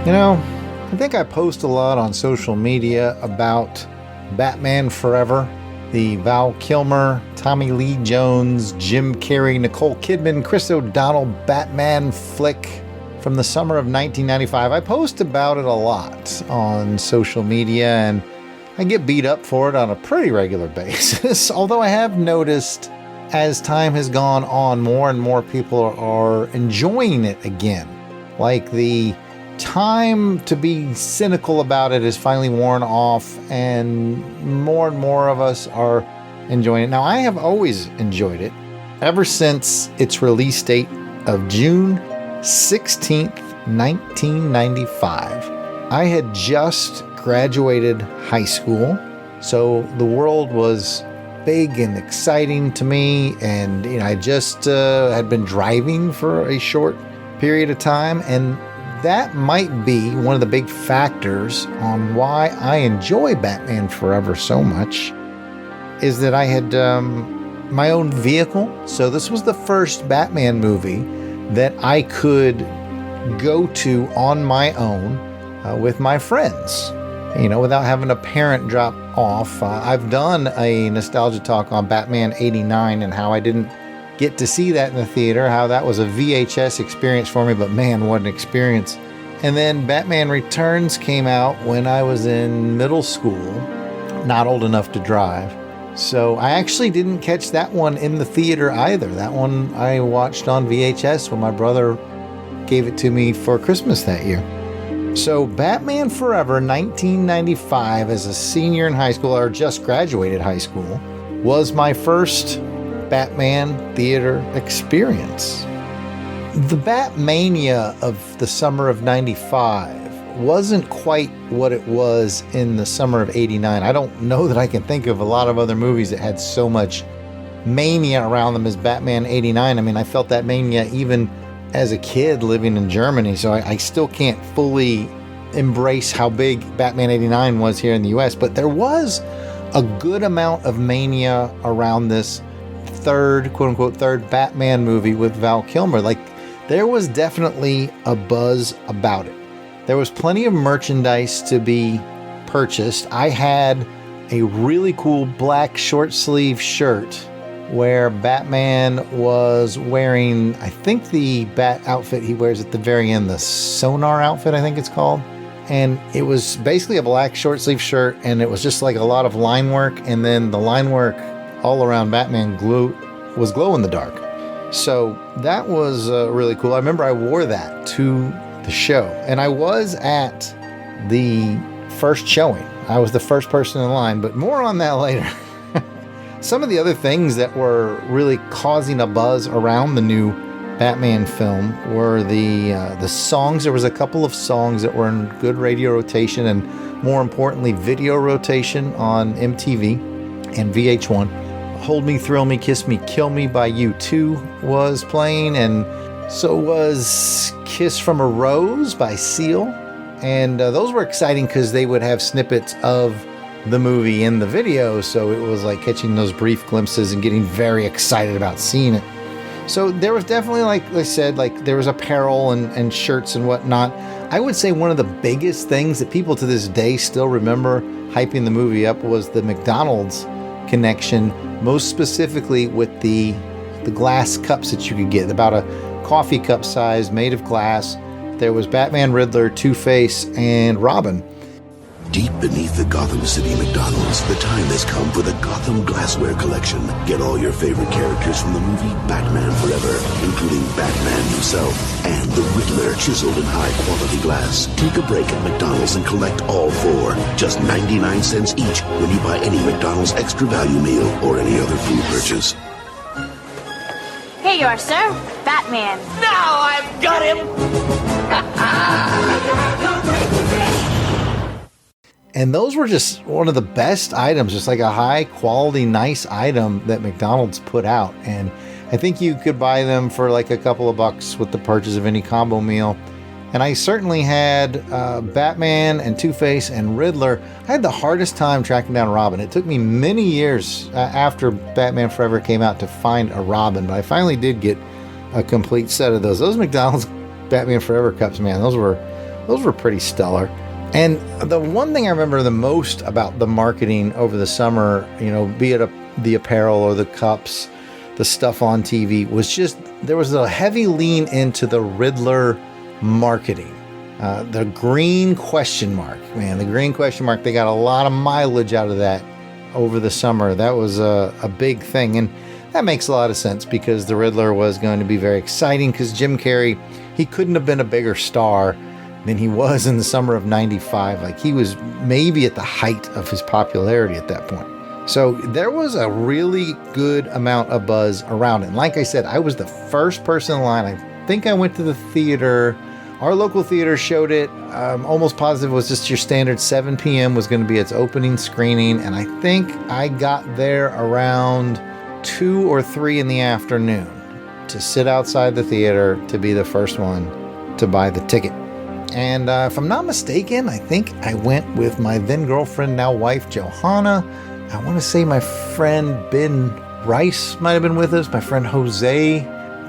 You know, I think I post a lot on social media about Batman Forever, the Val Kilmer, Tommy Lee Jones, Jim Carrey, Nicole Kidman, Chris O'Donnell Batman flick from the summer of 1995. I post about it a lot on social media, and I get beat up for it on a pretty regular basis. Although I have noticed as time has gone on, more and more people are enjoying it again. Like the time to be cynical about it is finally worn off, and more of us are enjoying it. Now, I have always enjoyed it ever since its release date of June 16th, 1995. I had just graduated high school, so the world was big and exciting to me, and I just had been driving for a short period of time, and that might be one of the big factors on why I enjoy Batman Forever so much, is that I had my own vehicle. So this was the first Batman movie that I could go to on my own with my friends, without having a parent drop off. I've done a nostalgia talk on Batman 89 and how I didn't get to see that in the theater, how that was a VHS experience for me, but man, what an experience. And then Batman Returns came out when I was in middle school, not old enough to drive. So I actually didn't catch that one in the theater either. That one I watched on VHS when my brother gave it to me for Christmas that year. So Batman Forever 1995, as a senior in high school, or just graduated high school, was my first Batman theater experience. The Batmania of the summer of 95 wasn't quite what it was in the summer of 89. I don't know that I can think of a lot of other movies that had so much mania around them as Batman 89. I mean, I felt that mania even as a kid living in Germany, so I still can't fully embrace how big Batman 89 was here in the US, but there was a good amount of mania around this third, quote-unquote, third Batman movie with Val Kilmer. Like, there was definitely a buzz about it. There was plenty of merchandise to be purchased. I had a really cool black short sleeve shirt where Batman was wearing, I think, the bat outfit he wears at the very end, the sonar outfit, I think it's called. And it was basically a black short sleeve shirt, and it was just like a lot of line work, and then the line work all around Batman was glow in the dark. So that was really cool. I remember I wore that to the show, and I was at the first showing. I was the first person in line, but more on that later. Some of the other things that were really causing a buzz around the new Batman film were the songs. There was a couple of songs that were in good radio rotation, and more importantly, video rotation on MTV and VH1. Hold Me, Thrill Me, Kiss Me, Kill Me by U2 was playing, and so was Kiss from a Rose by Seal. And those were exciting because they would have snippets of the movie in the video, so it was like catching those brief glimpses and getting very excited about seeing it. So there was definitely, like I said, like there was apparel and shirts and whatnot. I would say one of the biggest things that people to this day still remember hyping the movie up was the McDonald's connection, most specifically with the glass cups that you could get, about a coffee cup size made of glass. There was Batman, Riddler, Two-Face, and Robin. Deep beneath the Gotham City McDonald's, the time has come for the Gotham Glassware Collection. Get all your favorite characters from the movie Batman Forever, including Batman himself and the Riddler, chiseled in high-quality glass. Take a break at McDonald's and collect all four. Just 99 cents each when you buy any McDonald's Extra Value meal or any other food purchase. Here you are, sir. Batman. Now I've got him! And those were just one of the best items, just like a high quality, nice item that McDonald's put out. And I think you could buy them for like a couple of bucks with the purchase of any combo meal. And I certainly had Batman and Two-Face and Riddler. I had the hardest time tracking down Robin. It took me many years after Batman Forever came out to find a Robin, but I finally did get a complete set of those. Those McDonald's Batman Forever cups, man, those were those were pretty stellar. And the one thing I remember the most about the marketing over the summer, be it the apparel or the cups, the stuff on TV, was just, there was a heavy lean into the Riddler marketing. The green question mark, man, the green question mark, they got a lot of mileage out of that over the summer. That was a big thing. And that makes a lot of sense because the Riddler was going to be very exciting because Jim Carrey, he couldn't have been a bigger star than he was in the summer of 95. Like, he was maybe at the height of his popularity at that point. So there was a really good amount of buzz around it. And like I said, I was the first person in line. I think I went to the theater. Our local theater showed it. I'm almost positive it was just your standard 7 p.m. was going to be its opening screening. And I think I got there around 2 or 3 in the afternoon to sit outside the theater to be the first one to buy the ticket. And if I'm not mistaken, I think I went with my then girlfriend, now wife, Johanna. I want to say my friend Ben Rice might have been with us. My friend Jose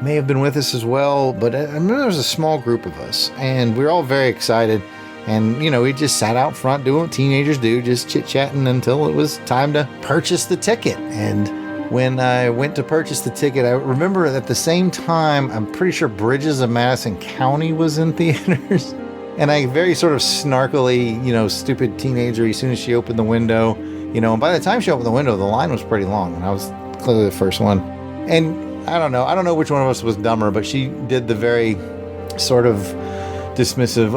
may have been with us as well. But I remember there was a small group of us, and we were all very excited. And, we just sat out front doing what teenagers do, just chit-chatting until it was time to purchase the ticket. And when I went to purchase the ticket, I remember at the same time, I'm pretty sure Bridges of Madison County was in theaters. And I very sort of snarkily, stupid teenager, as soon as she opened the window, and by the time she opened the window, the line was pretty long, and I was clearly the first one. And I don't know which one of us was dumber, but she did the very sort of dismissive,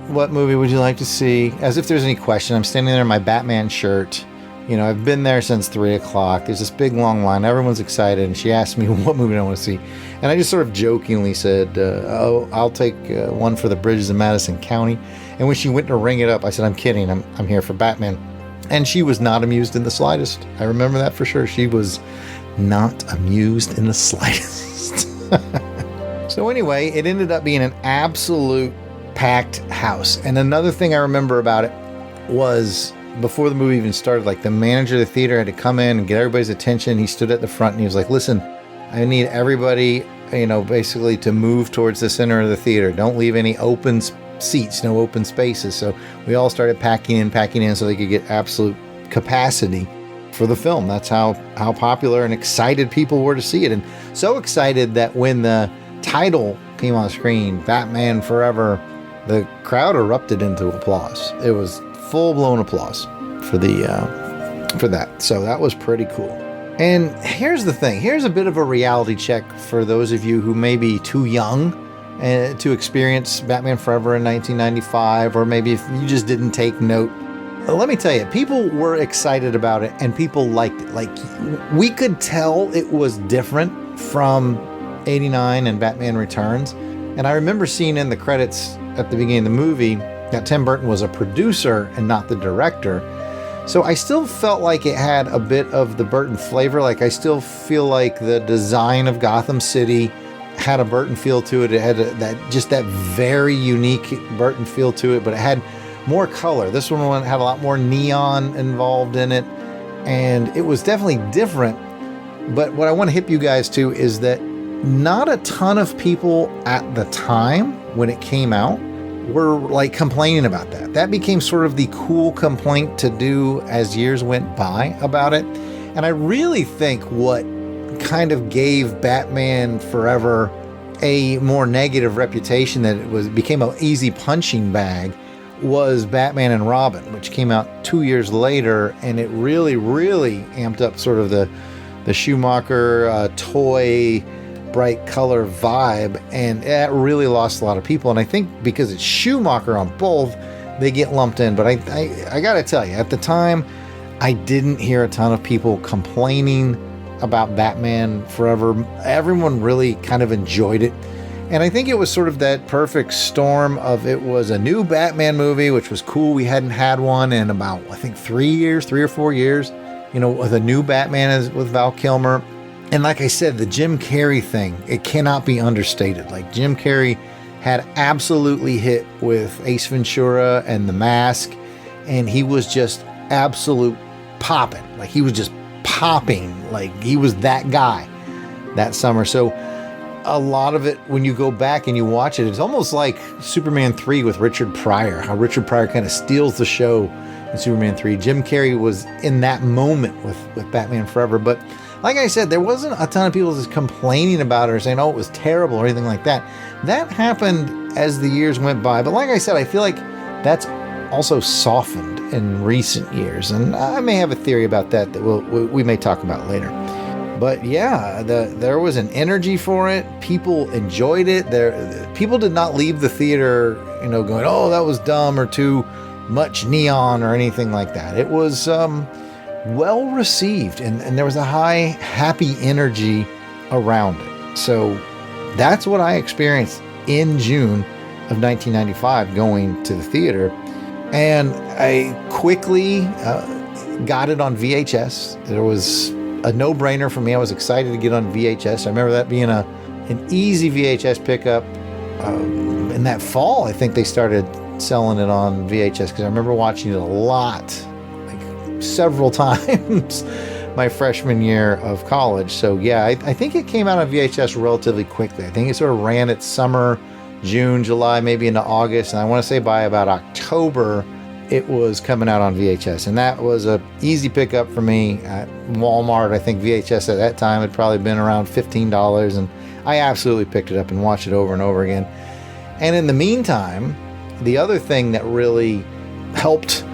what movie would you like to see? As if there's any question. I'm standing there in my Batman shirt. I've been there since 3 o'clock. There's this big long line. Everyone's excited. And she asked me what movie I want to see. And I just sort of jokingly said, I'll take one for the Bridges of Madison County. And when she went to ring it up, I said, I'm kidding. I'm here for Batman. And she was not amused in the slightest. I remember that for sure. She was not amused in the slightest. So anyway, it ended up being an absolute packed house. And another thing I remember about it was, before the movie even started, like, the manager of the theater had to come in and get everybody's attention. He stood at the front and he was like, listen, I need everybody, basically to move towards the center of the theater. Don't leave any open seats, no open spaces. So we all started packing in so they could get absolute capacity for the film. That's how popular and excited people were to see it. And so excited that when the title came on screen, Batman Forever, the crowd erupted into applause. It was full-blown applause for that. So that was pretty cool. And here's the thing. Here's a bit of a reality check for those of you who may be too young to experience Batman Forever in 1995, or maybe if you just didn't take note. Let me tell you, people were excited about it and people liked it. Like, we could tell it was different from 89 and Batman Returns. And I remember seeing in the credits at the beginning of the movie that Tim Burton was a producer and not the director. So I still felt like it had a bit of the Burton flavor. Like, I still feel like the design of Gotham City had a Burton feel to it. It had that very unique Burton feel to it, but it had more color. This one had a lot more neon involved in it, and it was definitely different. But what I want to hip you guys to is that not a ton of people at the time when it came out were like complaining about that. That became sort of the cool complaint to do as years went by about it. And I really think what kind of gave Batman Forever a more negative reputation, that it became an easy punching bag, was Batman and Robin, which came out 2 years later, and it really, really amped up sort of the Schumacher toy bright color vibe, and that really lost a lot of people. And I think because it's Schumacher on both, they get lumped in. But I gotta tell you, at the time, I didn't hear a ton of people complaining about Batman Forever. Everyone really kind of enjoyed it. And I think it was sort of that perfect storm of, it was a new Batman movie, which was cool. We hadn't had one in about, I think, 3 or 4 years, with a new Batman with Val Kilmer. And like I said, the Jim Carrey thing, it cannot be understated. Like, Jim Carrey had absolutely hit with Ace Ventura and The Mask, and he was just absolute popping. Like, he was just popping. Like, he was that guy that summer. So a lot of it, when you go back and you watch it, it's almost like Superman 3 with Richard Pryor, how Richard Pryor kind of steals the show in Superman 3. Jim Carrey was in that moment with Batman Forever. But like I said, there wasn't a ton of people just complaining about it or saying, oh, it was terrible or anything like that. That happened as the years went by. But like I said, I feel like that's also softened in recent years. And I may have a theory about that we may talk about later. But yeah, there was an energy for it. People enjoyed it. People did not leave the theater, going, oh, that was dumb or too much neon or anything like that. It was well received, and there was a high, happy energy around it. So that's what I experienced in June of 1995 going to the theater. And I quickly got it on VHS. There was a no-brainer for me. I was excited to get on VHS. I remember that being an easy VHS pickup. In that fall, I think they started selling it on VHS, because I remember watching it a lot, like several times, my freshman year of college. So yeah, I think it came out on VHS relatively quickly. I think it sort of ran its summer, June, July, maybe into August. And I want to say by about October, it was coming out on VHS, and that was a easy pickup for me at Walmart. I think VHS at that time had probably been around $15, and I absolutely picked it up and watched it over and over again. And in the meantime, the other thing that really helped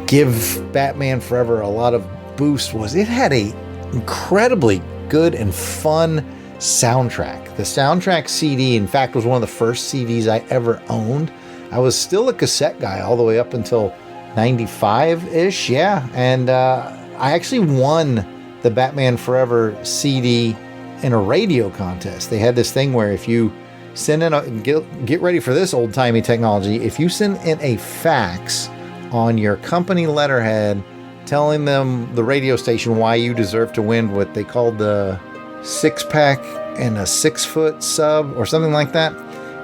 give Batman Forever a lot of boost was it had a incredibly good and fun soundtrack. The soundtrack CD, in fact, was one of the first CDs I ever owned. I was still a cassette guy all the way up until 95-ish, yeah. And I actually won the Batman Forever CD in a radio contest. They had this thing where if you send in get ready for this old-timey technology, if you send in a fax on your company letterhead telling them, the radio station, why you deserve to win what they called the 6-pack and a 6-foot sub or something like that.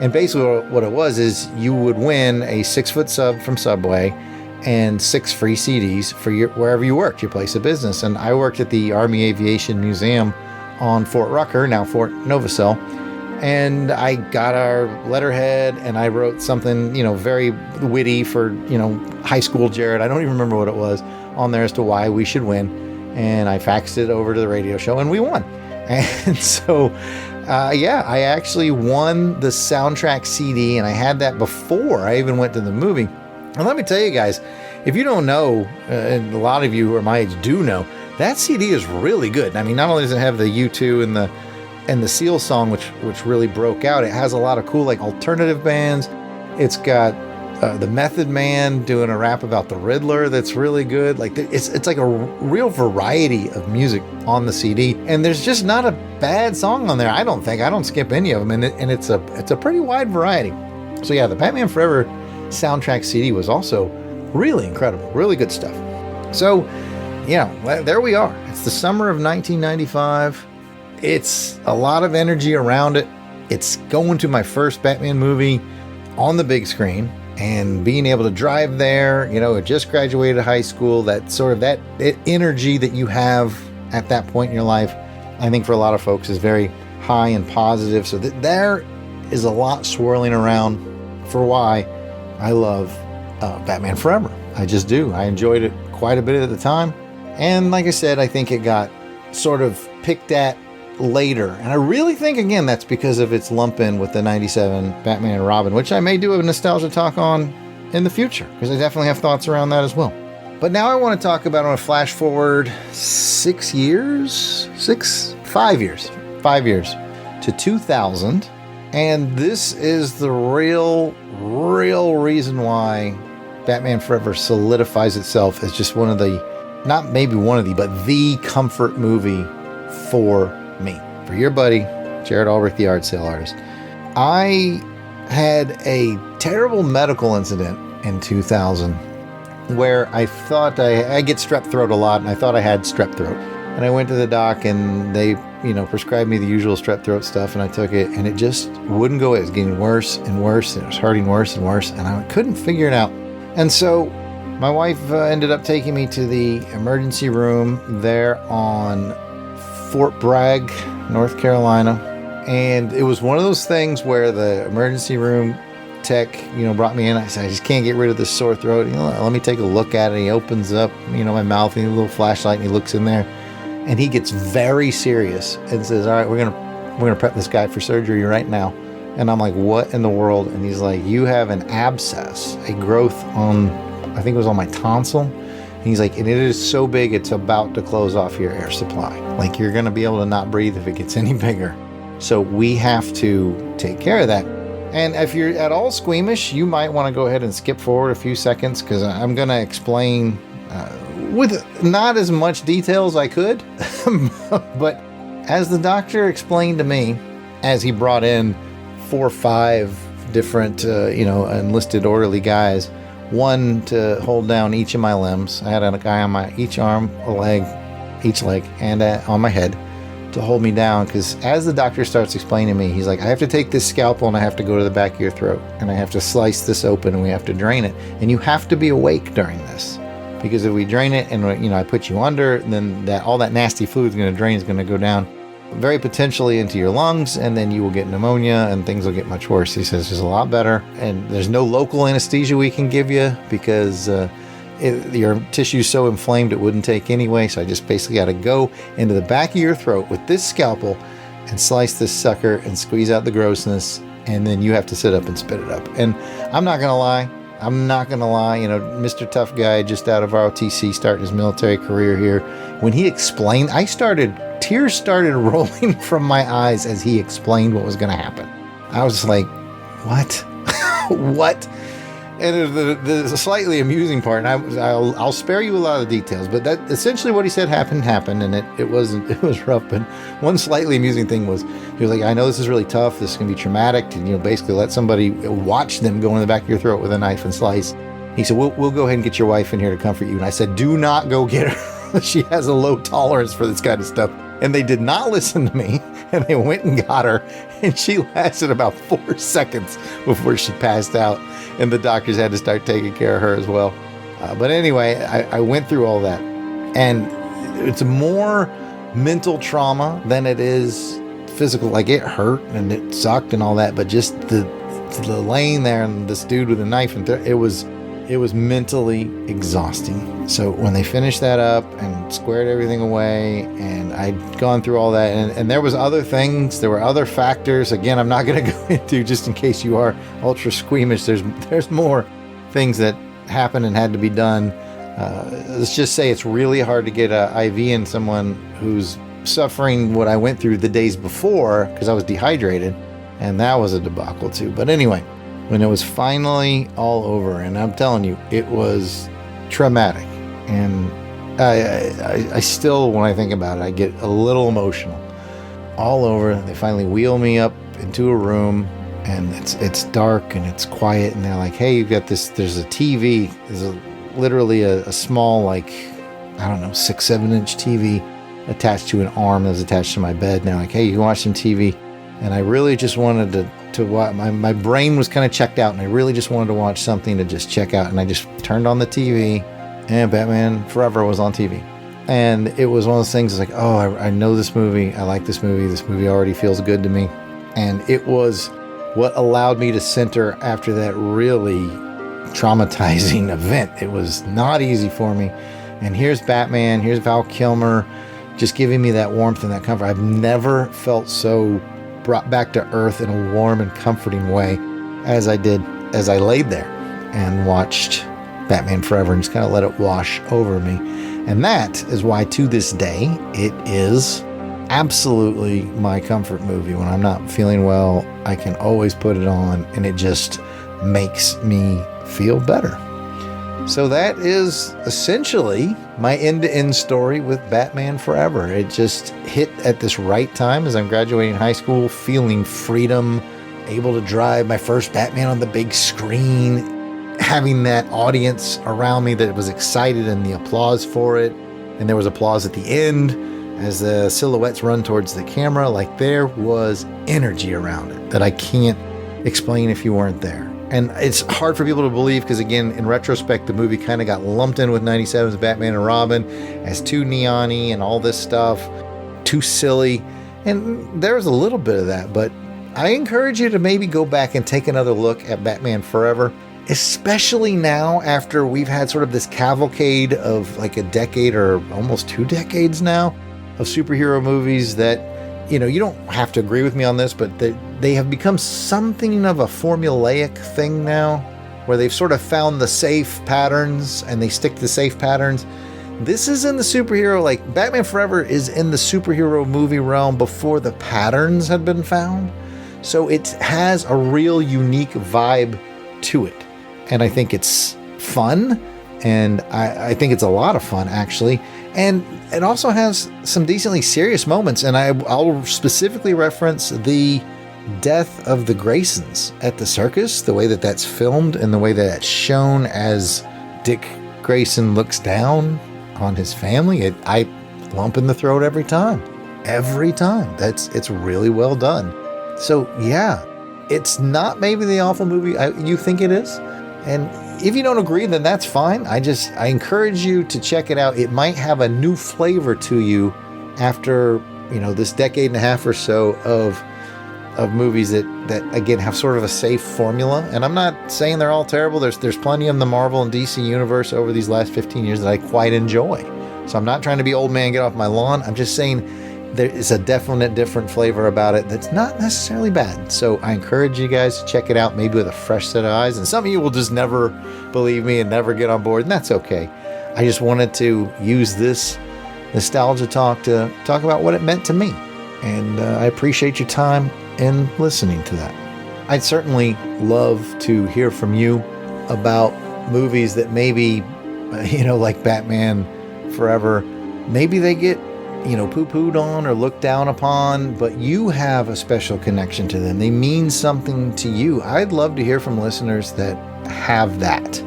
And basically what it was is you would win a 6-foot sub from Subway and 6 free CDs for wherever you worked, your place of business. And I worked at the Army Aviation Museum on Fort Rucker, now Fort Novosel. And I got our letterhead and I wrote something, very witty for, high school Jarrod. I don't even remember what it was on there as to why we should win. And I faxed it over to the radio show and we won. And so, I actually won the soundtrack CD, and I had that before I even went to the movie. And let me tell you guys, if you don't know, and a lot of you who are my age do know, that CD is really good. I mean, not only does it have the U2 and the Seal song, which really broke out, it has a lot of cool alternative bands. It's got the Method Man doing a rap about the Riddler that's really good. It's like a real variety of music on the CD, and there's just not a bad song on there. I don't think. I don't skip any of them, and it's a pretty wide variety. So yeah, the Batman Forever soundtrack CD was also really incredible, really good stuff. So there we are. It's the summer of 1995. It's a lot of energy around it. It's going to my first Batman movie on the big screen. And being able to drive there, I just graduated high school, that sort of that energy that you have at that point in your life, I think for a lot of folks is very high and positive. So there is a lot swirling around for why I love Batman Forever. I just do. I enjoyed it quite a bit at the time. And like I said, I think it got sort of picked at later. And I really think, again, that's because of its lump in with the 97 Batman and Robin, which I may do a nostalgia talk on in the future, because I definitely have thoughts around that as well. But now I want to talk about, I want to flash forward 5 years to 2000. And this is the real reason why Batman Forever solidifies itself as just one of the, not maybe one of the, but the comfort movie for me, for your buddy, Jarrod Alberich, the art sale artist. I had a terrible medical incident in 2000 where I thought I get strep throat a lot, and I thought I had strep throat. And I went to the doc, and they, prescribed me the usual strep throat stuff, and I took it, and it just wouldn't go away. It was getting worse and worse, and it was hurting worse and worse, and I couldn't figure it out. And so my wife ended up taking me to the emergency room there on Fort Bragg, North Carolina. And it was one of those things where the emergency room tech, brought me in. I said, I just can't get rid of this sore throat. Let me take a look at it. He opens up, my mouth, and a little flashlight, and he looks in there, and he gets very serious and says, all right, we're gonna prep this guy for surgery right now. And I'm like, what in the world? And he's like, you have an abscess, a growth on, I think it was on my tonsil. And he's like, and it is so big, it's about to close off your air supply. Like, you're going to be able to not breathe if it gets any bigger. So we have to take care of that. And if you're at all squeamish, you might want to go ahead and skip forward a few seconds, because I'm going to explain with not as much detail as I could. But as the doctor explained to me, as he brought in 4 or 5 different, enlisted orderly guys, one to hold down each of my limbs. I had a guy on each arm, each leg, and on my head to hold me down. Because as the doctor starts explaining to me, he's like, I have to take this scalpel and I have to go to the back of your throat and I have to slice this open and we have to drain it. And you have to be awake during this, because if we drain it and I put you under, then all that nasty fluid is going to drain, is going to go down very potentially into your lungs, and then you will get pneumonia and things will get much worse. He says it's a lot better, and there's no local anesthesia we can give you because your tissue's so inflamed it wouldn't take anyway. So I just basically got to go into the back of your throat with this scalpel and slice this sucker and squeeze out the grossness, and then you have to sit up and spit it up. And I'm not gonna lie, Mr. Tough Guy, just out of ROTC, starting his military career here, when he explained, tears started rolling from my eyes as he explained what was going to happen. I was like, what? What? And the slightly amusing part, and I'll spare you a lot of the details, but that essentially what he said happened, and it was rough. But one slightly amusing thing was, he was like, I know this is really tough, this is going to be traumatic, and basically let somebody watch them go in the back of your throat with a knife and slice. He said, we'll go ahead and get your wife in here to comfort you. And I said, do not go get her. She has a low tolerance for this kind of stuff. And they did not listen to me, and they went and got her, and she lasted about 4 seconds before she passed out, and the doctors had to start taking care of her as well. But anyway, I went through all that, and it's more mental trauma than it is physical. Like, it hurt and it sucked and all that, but just the laying there and this dude with a knife, and it was mentally exhausting. So when they finished that up and squared everything away, and I'd gone through all that, and there was other things, there were other factors. Again, I'm not going to go into, just in case you are ultra squeamish, there's more things that happened and had to be done. Let's just say it's really hard to get an IV in someone who's suffering what I went through the days before, because I was dehydrated, and that was a debacle too. But anyway, when it was finally all over, and I'm telling you, it was traumatic, and I still, when I think about it, I get a little emotional. All over, they finally wheel me up into a room, and it's dark and it's quiet, and they're like, hey, you've got this, there's a TV, literally a small, like, I don't know, 6-7 inch TV attached to an arm that was attached to my bed. And they're like, hey, you can watch some TV. And I really just wanted to watch. My brain was kind of checked out, and I really just wanted to watch something to just check out. And I just turned on the TV, and Batman Forever was on TV. And it was one of those things, like, oh, I know this movie. I like this movie. This movie already feels good to me. And it was what allowed me to center after that really traumatizing event. It was not easy for me. And here's Batman, here's Val Kilmer, just giving me that warmth and that comfort. I've never felt so brought back to earth in a warm and comforting way as I did as I laid there and watched Batman Forever and just kind of let it wash over me. And that is why, to this day, it is absolutely my comfort movie. When I'm not feeling well, I can always put it on, and it just makes me feel better. So that is essentially my end-to-end story with Batman Forever. It just hit at this right time as I'm graduating high school, feeling freedom, able to drive my first Batman on the big screen, having that audience around me that was excited, and the applause for it. And there was applause at the end as the silhouettes run towards the camera. Like, there was energy around it that I can't explain if you weren't there. And it's hard for people to believe because, again, in retrospect, the movie kind of got lumped in with 97's Batman and Robin as too neon-y and all this stuff, too silly. And there's a little bit of that, but I encourage you to maybe go back and take another look at Batman Forever, especially now after we've had sort of this cavalcade of like a decade or almost 2 decades now of superhero movies that, you don't have to agree with me on this, but they have become something of a formulaic thing now where they've sort of found the safe patterns and they stick to the safe patterns. This is in the superhero, like Batman Forever is in the superhero movie realm before the patterns had been found. So it has a real unique vibe to it. And I think it's fun. And I think it's a lot of fun, actually. And it also has some decently serious moments. And I'll specifically reference the death of the Graysons at the circus, the way that that's filmed and the way that it's shown as Dick Grayson looks down on his family. I lump in the throat every time. It's really well done. So yeah, it's not maybe the awful movie you think it is. And if you don't agree, then that's fine. I encourage you to check it out. It might have a new flavor to you after, this decade and a half or so of movies that again have sort of a safe formula. And I'm not saying they're all terrible. There's plenty in the Marvel and DC universe over these last 15 years that I quite enjoy. So I'm not trying to be old man, get off my lawn. I'm just saying there is a definite different flavor about it that's not necessarily bad. So I encourage you guys to check it out, maybe with a fresh set of eyes. And some of you will just never believe me and never get on board, and that's okay. I just wanted to use this nostalgia talk to talk about what it meant to me. And I appreciate your time in listening to that. I'd certainly love to hear from you about movies that maybe, like Batman Forever, maybe they get, poo-pooed on or looked down upon, but you have a special connection to them. They mean something to you. I'd love to hear from listeners that have that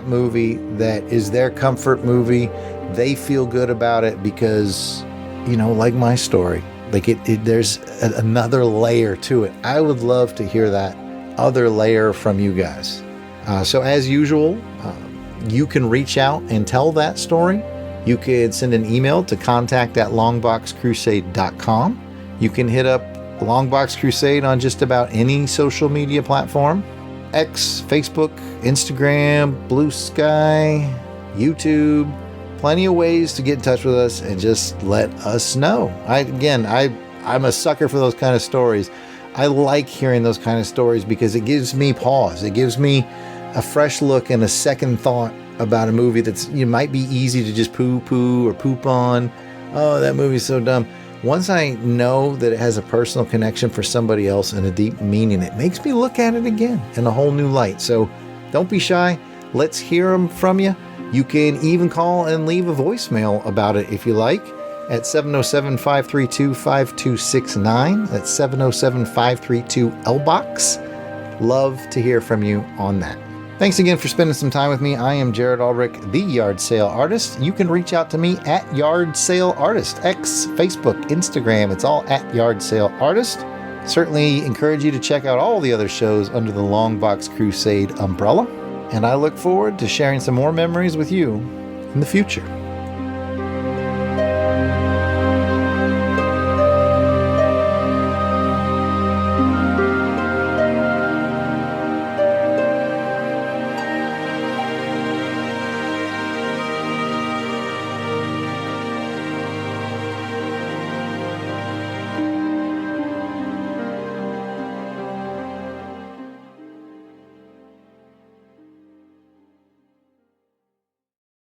movie that is their comfort movie. They feel good about it because, like my story, like there's another layer to it. I would love to hear that other layer from you guys. So as usual, you can reach out and tell that story. You could send an email to contact@longboxcrusade.com. You can hit up Longbox Crusade on just about any social media platform. X, Facebook, Instagram, Blue Sky, YouTube. Plenty of ways to get in touch with us and just let us know. I'm a sucker for those kind of stories. I like hearing those kind of stories because it gives me pause. It gives me a fresh look and a second thought about a movie that's might be easy to just poo-poo or poop on. Oh, that movie's so dumb. Once I know that it has a personal connection for somebody else and a deep meaning, it makes me look at it again in a whole new light. So don't be shy. Let's hear them from you. You can even call and leave a voicemail about it if you like at 707-532-5269. That's 707-532-LBOX. Love to hear from you on that. Thanks again for spending some time with me. I am Jarrod Alberich, the Yard Sale Artist. You can reach out to me at Yard Sale Artist, X, Facebook, Instagram. It's all at Yard Sale Artist. Certainly encourage you to check out all the other shows under the Longbox Crusade umbrella. And I look forward to sharing some more memories with you in the future.